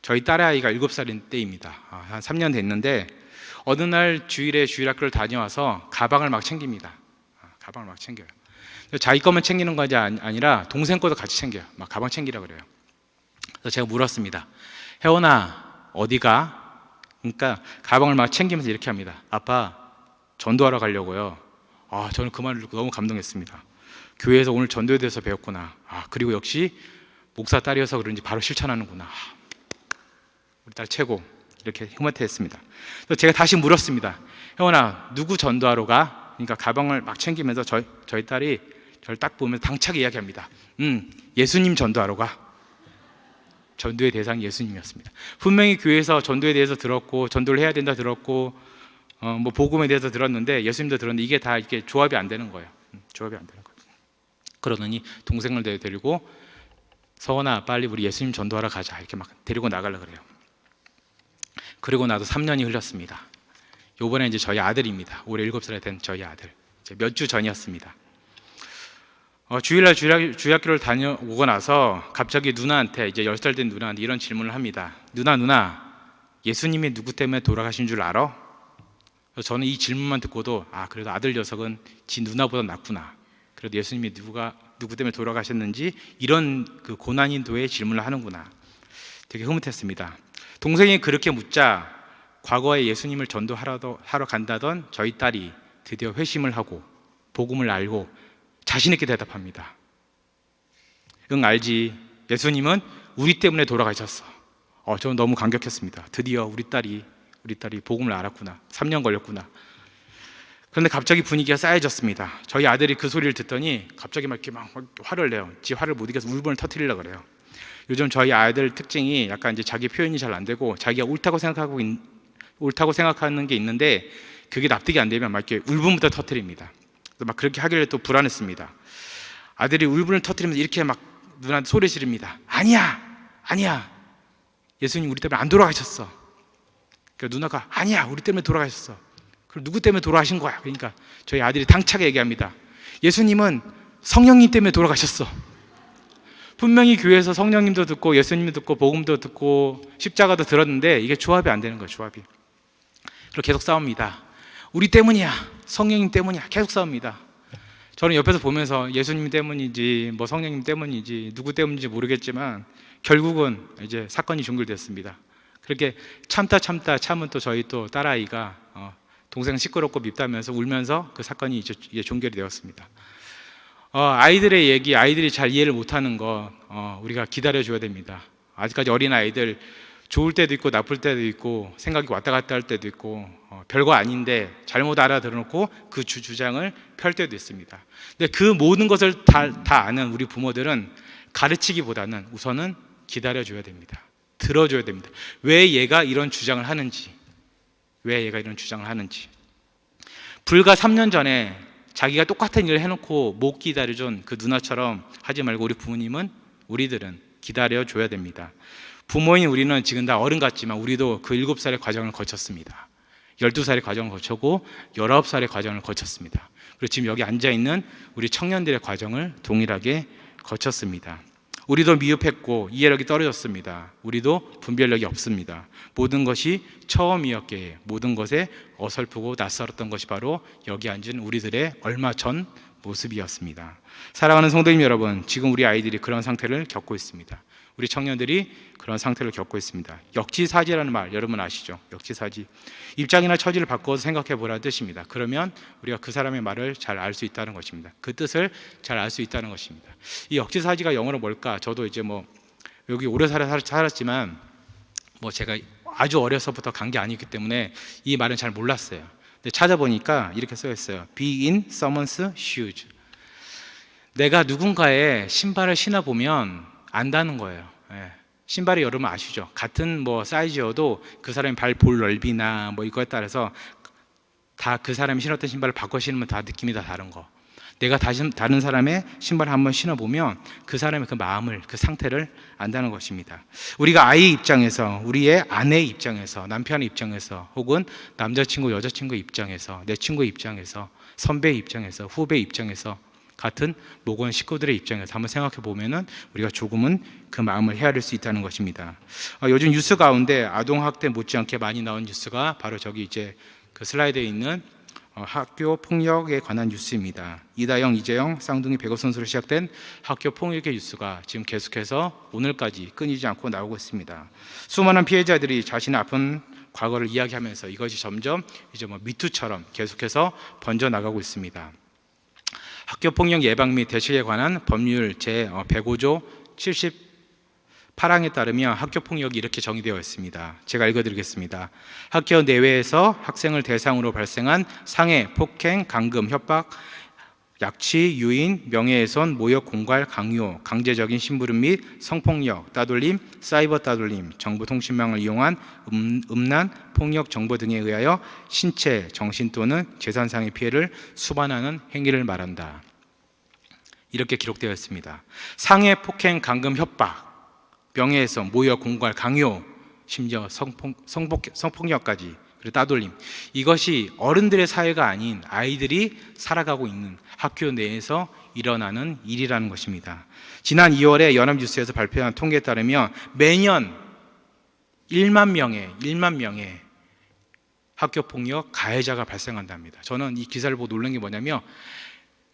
저희 딸아이가 7살인 때입니다. 한 3년 됐는데 어느 날 주일에 주일학교를 다녀와서 가방을 막 챙깁니다. 가방을 막 챙겨요. 자기 것만 챙기는 것이 아니라 동생 것도 같이 챙겨요. 막 가방 챙기라 그래요. 그래서 제가 물었습니다. 혜원아 어디가? 그러니까 가방을 막 챙기면서 이렇게 합니다. 아빠, 전도하러 가려고요. 저는 그 말을 듣고 너무 감동했습니다. 교회에서 오늘 전도에 대해서 배웠구나. 그리고 역시 목사 딸이어서 그런지 바로 실천하는구나. 우리 딸 최고. 이렇게 흐뭇해했습니다. 그래서 제가 다시 물었습니다. 형원아, 누구 전도하러 가? 그러니까 가방을 막 챙기면서 저희 딸이 저를 딱 보면서 당차게 이야기합니다. 예수님 전도하러 가. 전도의 대상이 예수님이었습니다. 분명히 교회에서 전도에 대해서 들었고, 전도를 해야 된다 들었고, 뭐 복음에 대해서 들었는데, 예수님도 들었는데 이게 다 이렇게 조합이 안 되는 거예요. 조합이 안 되는 거예요. 그러더니 동생을 데리고 서원아, 빨리 우리 예수님 전도하러 가자. 이렇게 막 데리고 나가려고 그래요. 그리고 나도 3년이 흘렀습니다. 요번에 이제 저희 아들입니다. 올해 7살이 된 저희 아들. 몇 주 전이었습니다. 주일날 주일학교를 다녀오고 나서 갑자기 누나한테, 이제 10살 된 누나한테 이런 질문을 합니다. 누나, 예수님이 누구 때문에 돌아가신 줄 알아? 저는 이 질문만 듣고도 그래도 아들 녀석은 지 누나보다 낫구나. 그래도 예수님이 누구 때문에 돌아가셨는지 이런 그 고난인도의 질문을 하는구나. 되게 흐뭇했습니다. 동생이 그렇게 묻자 과거에 예수님을 전도하러 간다던 저희 딸이 드디어 회심을 하고 복음을 알고 자신 있게 대답합니다. 응, 알지. 예수님은 우리 때문에 돌아가셨어. 저는 너무 감격했습니다. 드디어 우리 딸이 복음을 알았구나. 3년 걸렸구나. 그런데 갑자기 분위기가 싸해졌습니다. 저희 아들이 그 소리를 듣더니 갑자기 막 이렇게 막 화를 내요. 지 화를 못 이겨서 울분을 터뜨리려고 그래요. 요즘 저희 아이들 특징이 약간 이제 자기 표현이 잘 안 되고 자기가 옳다고 생각하는 게 있는데 그게 납득이 안 되면 막 이렇게 울분부터 터뜨립니다. 그래서 막 그렇게 하길래 또 불안했습니다. 아들이 울분을 터뜨리면서 이렇게 막 누나한테 소리 지릅니다. 아니야. 예수님 우리 때문에 안 돌아가셨어. 그러니까 누나가 아니야, 우리 때문에 돌아가셨어. 그럼 누구 때문에 돌아가신 거야? 그러니까 저희 아들이 당차게 얘기합니다. 예수님은 성령님 때문에 돌아가셨어. 분명히 교회에서 성령님도 듣고 예수님도 듣고 복음도 듣고 십자가도 들었는데 이게 조합이 안 되는 거예요. 조합이. 그리고 계속 싸웁니다. 우리 때문이야, 성령님 때문이야. 계속 싸웁니다. 저는 옆에서 보면서 예수님 때문인지 뭐 성령님 때문인지 누구 때문인지 모르겠지만 결국은 이제 사건이 종결됐습니다. 그렇게 참은 또 저희 또 딸아이가 동생 시끄럽고 밉다면서 울면서 그 사건이 이제 종결이 되었습니다. 아이들의 얘기, 아이들이 잘 이해를 못하는 거 우리가 기다려줘야 됩니다. 아직까지 어린 아이들 좋을 때도 있고 나쁠 때도 있고 생각이 왔다 갔다 할 때도 있고 별거 아닌데 잘못 알아들어놓고 그 주장을 펼 때도 있습니다. 근데 그 모든 것을 다 아는 우리 부모들은 가르치기보다는 우선은 기다려줘야 됩니다. 들어줘야 됩니다. 왜 얘가 이런 주장을 하는지, 불과 3년 전에 자기가 똑같은 일을 해놓고 못 기다려준 그 누나처럼 하지 말고 우리들은 기다려줘야 됩니다. 부모인 우리는 지금 다 어른 같지만 우리도 그 7살의 과정을 거쳤습니다. 12살의 과정을 거쳤고 19살의 과정을 거쳤습니다. 그리고 지금 여기 앉아있는 우리 청년들의 과정을 동일하게 거쳤습니다. 우리도 미흡했고 이해력이 떨어졌습니다. 우리도 분별력이 없습니다. 모든 것이 처음이었기에 모든 것에 어설프고 낯설었던 것이 바로 여기 앉은 우리들의 얼마 전 모습이었습니다. 사랑하는 성도님 여러분, 지금 우리 아이들이 그런 상태를 겪고 있습니다. 우리 청년들이 그런 상태를 겪고 있습니다. 역지사지라는 말 여러분 아시죠? 역지사지. 입장이나 처지를 바꿔서 생각해 보라는 뜻입니다. 그러면 우리가 그 사람의 말을 잘 알 수 있다는 것입니다. 그 뜻을 잘 알 수 있다는 것입니다. 이 역지사지가 영어로 뭘까? 저도 이제 뭐 여기 오래 살았지만 뭐 제가 아주 어려서부터 간 게 아니기 때문에 이 말은 잘 몰랐어요. 근데 찾아보니까 이렇게 써 있어요. Be in someone's shoes. 내가 누군가의 신발을 신어보면 안다는 거예요. 신발이 여러분 아시죠? 같은 뭐 사이즈여도 그 사람의 발 볼 넓이나 뭐 이거에 따라서 다 그 사람이 신었던 신발을 바꿔 신으면 다 느낌이 다 다른 거. 내가 다른 사람의 신발을 한번 신어보면 그 사람의 그 마음을, 그 상태를 안다는 것입니다. 우리가 아이 입장에서, 우리의 아내 입장에서, 남편의 입장에서, 혹은 남자친구, 여자친구 입장에서, 내 친구 입장에서, 선배 입장에서, 후배 입장에서, 같은 목원 식구들의 입장에서 한번 생각해 보면은 우리가 조금은 그 마음을 헤아릴 수 있다는 것입니다. 요즘 뉴스 가운데 아동학대 못지않게 많이 나온 뉴스가 바로 저기 이제 그 슬라이드에 있는 학교 폭력에 관한 뉴스입니다. 이다영, 이재영, 쌍둥이 백업 선수로 시작된 학교 폭력의 뉴스가 지금 계속해서 오늘까지 끊이지 않고 나오고 있습니다. 수많은 피해자들이 자신의 아픈 과거를 이야기하면서 이것이 점점 이제 미투처럼 계속해서 번져 나가고 있습니다. 학교폭력 예방 및 대책에 관한 법률 제 105조 78항에 따르면 학교폭력이 이렇게 정의되어 있습니다. 제가 읽어드리겠습니다. 학교 내외에서 학생을 대상으로 발생한 상해, 폭행, 감금, 협박, 약취, 유인, 명예훼손, 모욕, 공갈, 강요, 강제적인 심부름 및 성폭력, 따돌림, 사이버 따돌림, 정보통신망을 이용한 음란, 폭력 정보 등에 의하여 신체, 정신 또는 재산상의 피해를 수반하는 행위를 말한다. 이렇게 기록되어 있습니다. 상해, 폭행, 감금, 협박, 명예훼손, 모욕, 공갈, 강요, 심지어 성폭력까지, 그리고 따돌림, 이것이 어른들의 사회가 아닌 아이들이 살아가고 있는 학교 내에서 일어나는 일이라는 것입니다. 지난 2월에 연합뉴스에서 발표한 통계에 따르면 매년 1만 명의 학교폭력 가해자가 발생한답니다. 저는 이 기사를 보고 놀란 게 뭐냐면,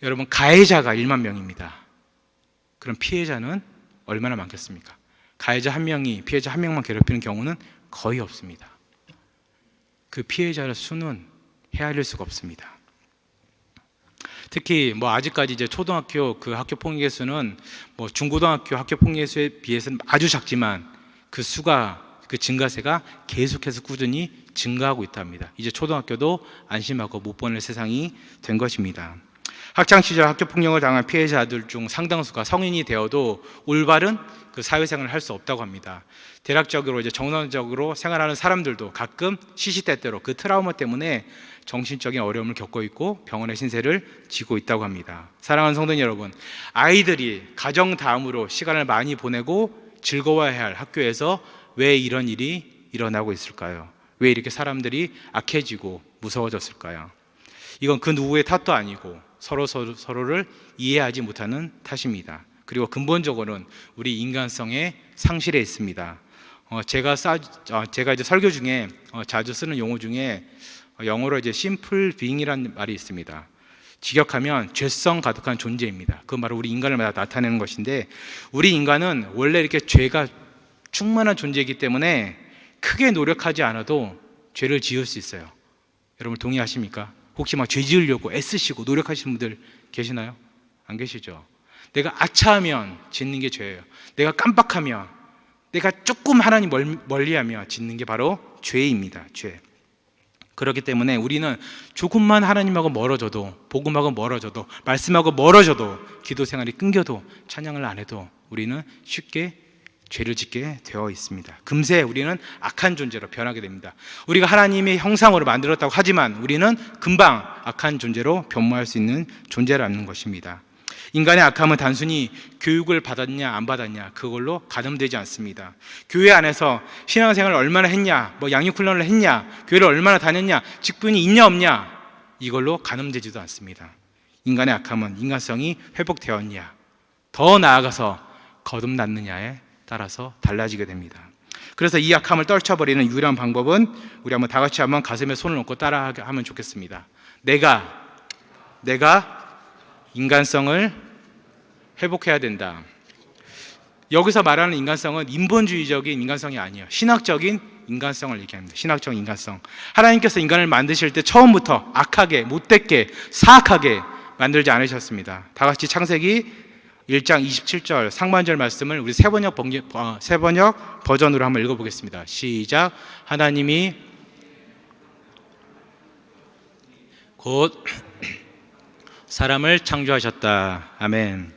여러분, 가해자가 1만 명입니다. 그럼 피해자는 얼마나 많겠습니까? 가해자 한 명이 피해자 한 명만 괴롭히는 경우는 거의 없습니다. 그 피해자의 수는 헤아릴 수가 없습니다. 특히 아직까지 이제 초등학교 그 학교 폭력의 수는 중고등학교 학교 폭력의 수에 비해서는 아주 작지만 그 수가, 그 증가세가 계속해서 꾸준히 증가하고 있답니다. 이제 초등학교도 안심하고 못 보낼 세상이 된 것입니다. 학창 시절 학교 폭력을 당한 피해자들 중 상당수가 성인이 되어도 올바른 그 사회생활을 할 수 없다고 합니다. 대략적으로 이제 정상적으로 생활하는 사람들도 가끔 시시때때로 그 트라우마 때문에 정신적인 어려움을 겪고 있고 병원의 신세를 지고 있다고 합니다. 사랑하는 성도 여러분, 아이들이 가정 다음으로 시간을 많이 보내고 즐거워해야 할 학교에서 왜 이런 일이 일어나고 있을까요? 왜 이렇게 사람들이 악해지고 무서워졌을까요? 이건 그 누구의 탓도 아니고 서로를 이해하지 못하는 탓입니다. 그리고 근본적으로는 우리 인간성의 상실에 있습니다. 제가 이제 설교 중에 자주 쓰는 용어 중에 영어로 이제 simple being이라는 말이 있습니다. 직역하면 죄성 가득한 존재입니다. 그 말은 우리 인간을 나타내는 것인데, 우리 인간은 원래 이렇게 죄가 충만한 존재이기 때문에 크게 노력하지 않아도 죄를 지을 수 있어요. 여러분 동의하십니까? 혹시 죄 지으려고 애쓰시고 노력하시는 분들 계시나요? 안 계시죠? 내가 아차하면 짓는 게 죄예요. 내가 깜빡하면, 내가 조금 하나님 멀리하며 짓는 게 바로 죄입니다. 죄. 그렇기 때문에 우리는 조금만 하나님하고 멀어져도, 복음하고 멀어져도, 말씀하고 멀어져도, 기도 생활이 끊겨도, 찬양을 안 해도 우리는 쉽게 죄를 짓게 되어 있습니다. 금세 우리는 악한 존재로 변하게 됩니다. 우리가 하나님의 형상으로 만들었다고 하지만 우리는 금방 악한 존재로 변모할 수 있는 존재라는 것입니다. 인간의 악함은 단순히 교육을 받았냐 안 받았냐 그걸로 가늠되지 않습니다. 교회 안에서 신앙생활을 얼마나 했냐, 양육훈련을 했냐, 교회를 얼마나 다녔냐, 직분이 있냐 없냐, 이걸로 가늠되지도 않습니다. 인간의 악함은 인간성이 회복되었냐, 더 나아가서 거듭났느냐에 따라서 달라지게 됩니다. 그래서 이 악함을 떨쳐버리는 유일한 방법은, 우리 한번 다 같이 한번 가슴에 손을 얹고 따라하면 좋겠습니다. 내가 인간성을 회복해야 된다. 여기서 말하는 인간성은 인본주의적인 인간성이 아니에요. 신학적인 인간성을 얘기합니다. 신학적 인간성. 하나님께서 인간을 만드실 때 처음부터 악하게, 못되게, 사악하게 만들지 않으셨습니다. 다 같이 창세기 1장 27절 상반절 말씀을 우리 세번역 버전으로 한번 읽어보겠습니다. 시작. 하나님이 곧 사람을 창조하셨다. 아멘.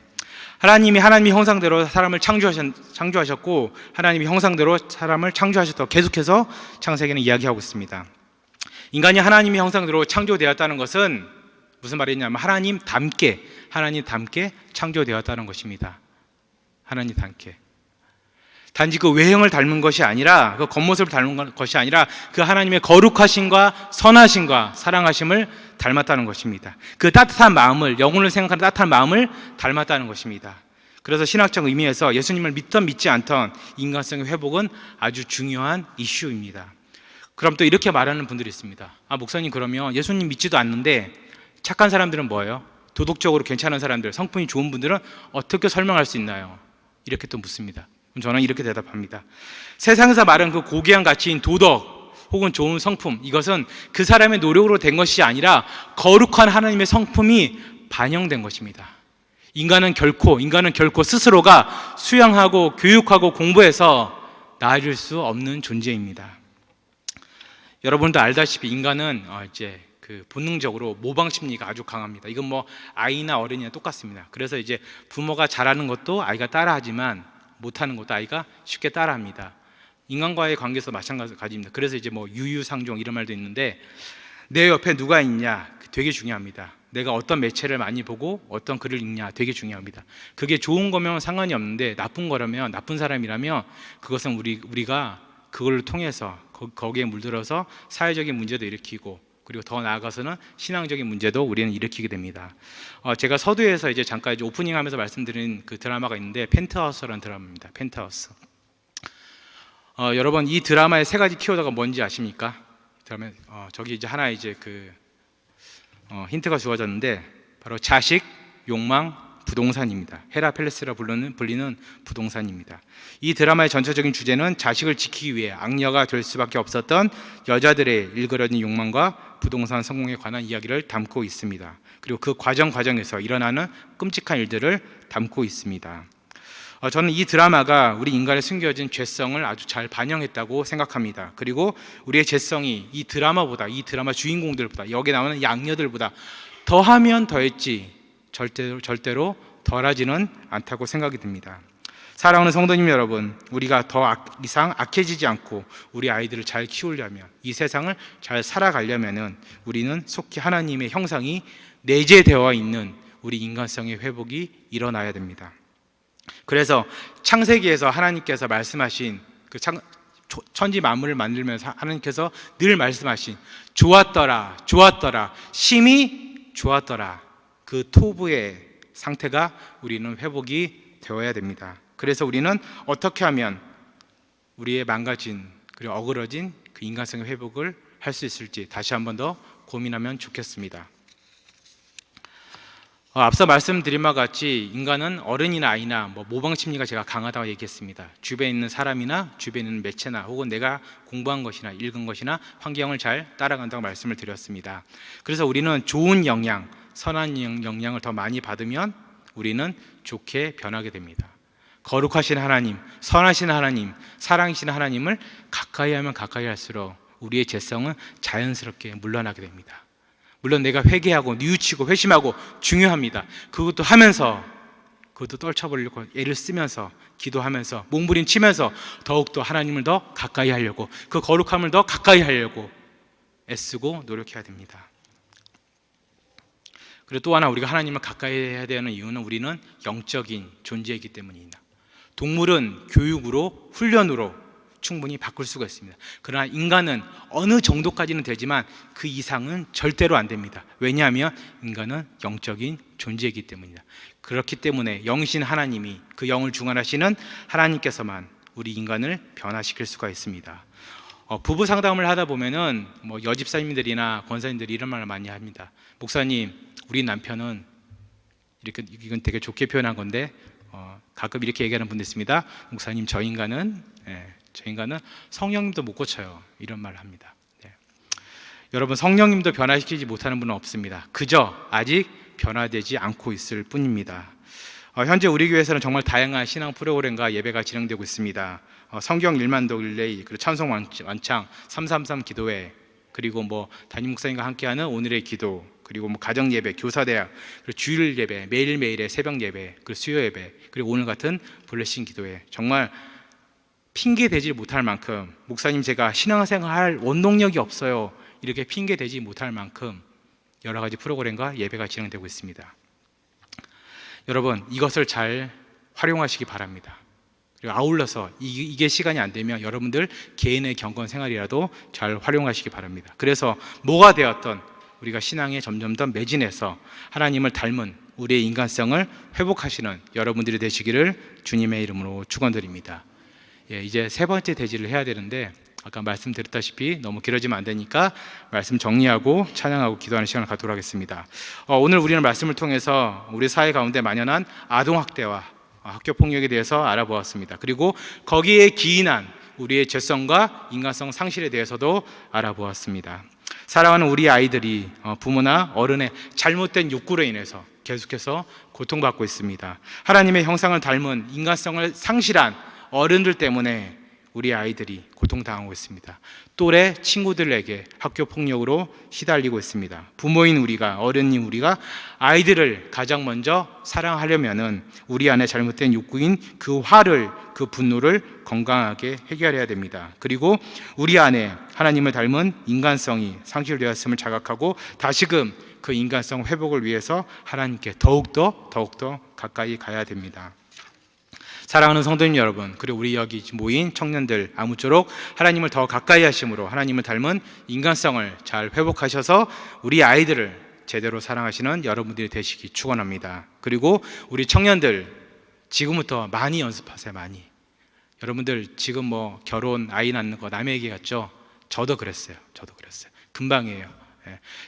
하나님이 형상대로 사람을 창조하셨고, 하나님이 형상대로 사람을 창조하셨다고 계속해서 창세기는 이야기하고 있습니다. 인간이 하나님의 형상대로 창조되었다는 것은 무슨 말이냐면 하나님 닮게 창조되었다는 것입니다. 하나님 닮게. 단지 그 외형을 닮은 것이 아니라, 그 겉모습을 닮은 것이 아니라 그 하나님의 거룩하심과 선하심과 사랑하심을 닮았다는 것입니다. 그 따뜻한 마음을, 영혼을 생각하는 따뜻한 마음을 닮았다는 것입니다. 그래서 신학적 의미에서 예수님을 믿던 믿지 않던 인간성의 회복은 아주 중요한 이슈입니다. 그럼 또 이렇게 말하는 분들이 있습니다. 목사님, 그러면 예수님 믿지도 않는데 착한 사람들은 뭐예요? 도덕적으로 괜찮은 사람들, 성품이 좋은 분들은 어떻게 설명할 수 있나요? 이렇게 또 묻습니다. 저는 이렇게 대답합니다. 세상에서 말하는 그 고귀한 가치인 도덕 혹은 좋은 성품, 이것은 그 사람의 노력으로 된 것이 아니라 거룩한 하나님의 성품이 반영된 것입니다. 인간은 결코 스스로가 수양하고 교육하고 공부해서 나아질 수 없는 존재입니다. 여러분도 알다시피 인간은 이제 그 본능적으로 모방 심리가 아주 강합니다. 이건 뭐 아이나 어른이나 똑같습니다. 그래서 이제 부모가 잘하는 것도 아이가 따라하지만 못하는 것도 아이가 쉽게 따라합니다. 인간과의 관계에서 마찬가지입니다. 그래서 이제 뭐 유유상종 이런 말도 있는데, 내 옆에 누가 있냐 되게 중요합니다. 내가 어떤 매체를 많이 보고 어떤 글을 읽냐 되게 중요합니다. 그게 좋은 거면 상관이 없는데 나쁜 거라면, 나쁜 사람이라면 그것은 우리가 그걸 통해서 거기에 물들어서 사회적인 문제도 일으키고, 그리고 더 나아가서는 신앙적인 문제도 우리는 일으키게 됩니다. 제가 서두에서 이제 잠깐 이제 오프닝하면서 말씀드린 그 드라마가 있는데 펜트하우스라는 드라마입니다. 펜트하우스. 여러분, 이 드라마의 세 가지 키워드가 뭔지 아십니까? 그다음에 저기 이제 하나 이제 힌트가 주어졌는데 바로 자식, 욕망, 부동산입니다. 헤라펠레스라 불리는 부동산입니다. 이 드라마의 전체적인 주제는 자식을 지키기 위해 악녀가 될 수밖에 없었던 여자들의 일그러진 욕망과 부동산 성공에 관한 이야기를 담고 있습니다. 그리고 그 과정에서 일어나는 끔찍한 일들을 담고 있습니다. 저는 이 드라마가 우리 인간의 숨겨진 죄성을 아주 잘 반영했다고 생각합니다. 그리고 우리의 죄성이 이 드라마 주인공들보다, 여기 나오는 이 악녀들보다 더하면 더했지 절대로 덜하지는 않다고 생각이 듭니다. 사랑하는 성도님 여러분, 우리가 더 이상 악해지지 않고 우리 아이들을 잘 키우려면, 이 세상을 잘 살아가려면 우리는 속히 하나님의 형상이 내재되어 있는 우리 인간성의 회복이 일어나야 됩니다. 그래서 창세기에서 하나님께서 말씀하신 천지 만물을 만들면서 하나님께서 늘 말씀하신 좋았더라, 심히 좋았더라, 그 토부의 상태가 우리는 회복이 되어야 됩니다. 그래서 우리는 어떻게 하면 우리의 망가진 그리고 어그러진 그 인간성의 회복을 할 수 있을지 다시 한번 더 고민하면 좋겠습니다. 앞서 말씀드린 바와 같이 인간은 어른이나 아이나 모방 심리가 제가 강하다고 얘기했습니다. 주변에 있는 사람이나 주변에 있는 매체나 혹은 내가 공부한 것이나 읽은 것이나 환경을 잘 따라간다고 말씀을 드렸습니다. 그래서 우리는 좋은 영향, 선한 영향을 더 많이 받으면 우리는 좋게 변하게 됩니다. 거룩하신 하나님, 선하신 하나님, 사랑이신 하나님을 가까이 하면 가까이 할수록 우리의 죄성은 자연스럽게 물러나게 됩니다. 물론 내가 회개하고 뉘우치고 회심하고 중요합니다. 그것도 떨쳐버리려고 애를 쓰면서 기도하면서 몸부림치면서 더욱더 하나님을 더 가까이 하려고, 그 거룩함을 더 가까이 하려고 애쓰고 노력해야 됩니다. 그리고 또 하나, 우리가 하나님을 가까이 해야 되는 이유는 우리는 영적인 존재이기 때문입니다. 동물은 교육으로, 훈련으로 충분히 바꿀 수가 있습니다. 그러나 인간은 어느 정도까지는 되지만 그 이상은 절대로 안 됩니다. 왜냐하면 인간은 영적인 존재이기 때문입니다. 그렇기 때문에 영이신 하나님이, 그 영을 중환하시는 하나님께서만 우리 인간을 변화시킬 수가 있습니다. 부부 상담을 하다 보면은 여집사님들이나 권사님들이 이런 말을 많이 합니다. 목사님, 우리 남편은 이건 되게 좋게 표현한 건데 가끔 이렇게 얘기하는 분도 있습니다. 목사님, 저 인간은 성령님도 못 고쳐요, 이런 말을 합니다. 여러분, 성령님도 변화시키지 못하는 분은 없습니다. 그저 아직 변화되지 않고 있을 뿐입니다. 현재 우리 교회에서는 정말 다양한 신앙 프로그램과 예배가 진행되고 있습니다. 성경 1만독 릴레이, 그리고 찬송 완창, 333 기도회, 그리고 담임 목사님과 함께하는 오늘의 기도, 그리고 가정 예배, 교사 대학, 그리고 주일 예배, 매일매일의 새벽 예배, 그리고 수요 예배, 그리고 오늘 같은 블레싱 기도회. 정말 핑계 대지 못할 만큼, 목사님 제가 신앙생활 원동력이 없어요, 이렇게 핑계 대지 못할 만큼 여러 가지 프로그램과 예배가 진행되고 있습니다. 여러분, 이것을 잘 활용하시기 바랍니다. 그리고 아울러서 이게 시간이 안 되면 여러분들 개인의 경건 생활이라도 잘 활용하시기 바랍니다. 그래서 뭐가 되었던 우리가 신앙에 점점 더 매진해서 하나님을 닮은 우리의 인간성을 회복하시는 여러분들이 되시기를 주님의 이름으로 축원드립니다. 이제 세 번째 대지를 해야 되는데 아까 말씀드렸다시피 너무 길어지면 안 되니까 말씀 정리하고 찬양하고 기도하는 시간을 갖도록 하겠습니다. 오늘 우리는 말씀을 통해서 우리 사회 가운데 만연한 아동학대와 학교폭력에 대해서 알아보았습니다. 그리고 거기에 기인한 우리의 죄성과 인간성 상실에 대해서도 알아보았습니다. 사랑하는 우리 아이들이 부모나 어른의 잘못된 욕구로 인해서 계속해서 고통받고 있습니다. 하나님의 형상을 닮은 인간성을 상실한 어른들 때문에 우리 아이들이 고통당하고 있습니다. 또래 친구들에게 학교 폭력으로 시달리고 있습니다. 부모인 우리가, 어른인 우리가 아이들을 가장 먼저 사랑하려면은 우리 안에 잘못된 욕구인 그 화를, 그 분노를 건강하게 해결해야 됩니다. 그리고 우리 안에 하나님을 닮은 인간성이 상실되었음을 자각하고 다시금 그 인간성 회복을 위해서 하나님께 더욱더 가까이 가야 됩니다. 사랑하는 성도님 여러분, 그리고 우리 여기 모인 청년들, 아무쪼록 하나님을 더 가까이 하심으로 하나님을 닮은 인간성을 잘 회복하셔서 우리 아이들을 제대로 사랑하시는 여러분들이 되시기 축원합니다. 그리고 우리 청년들 지금부터 많이 연습하세요. 많이. 여러분들 지금 뭐 결혼, 아이 낳는 거 남의 얘기 같죠? 저도 그랬어요. 금방이에요.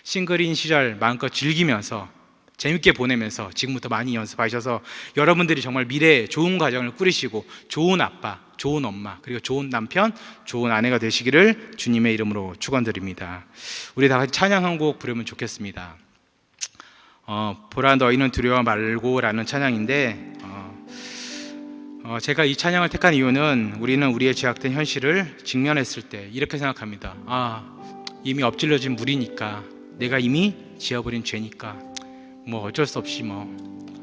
싱글인 시절 마음껏 즐기면서 재밌게 보내면서 지금부터 많이 연습하셔서 여러분들이 정말 미래에 좋은 가정을 꾸리시고 좋은 아빠, 좋은 엄마, 그리고 좋은 남편, 좋은 아내가 되시기를 주님의 이름으로 축원드립니다. 우리 다 같이 찬양 한 곡 부르면 좋겠습니다. 보라 너희는 두려워 말고라는 찬양인데 제가 이 찬양을 택한 이유는 우리는 우리의 죄악된 현실을 직면했을 때 이렇게 생각합니다. 이미 엎질러진 물이니까, 내가 이미 지어버린 죄니까 뭐 어쩔 수 없이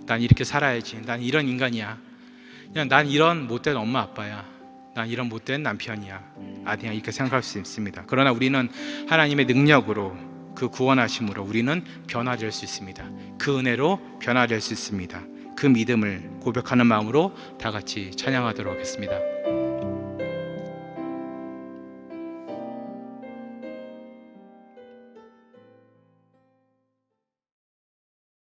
난 이렇게 살아야지, 난 이런 인간이야, 그냥 난 이런 못된 엄마 아빠야, 난 이런 못된 남편이야, 아니야, 이렇게 생각할 수 있습니다. 그러나 우리는 하나님의 능력으로, 그 구원하심으로 우리는 변화될 수 있습니다. 그 은혜로 변화될 수 있습니다. 그 믿음을 고백하는 마음으로 다 같이 찬양하도록 하겠습니다.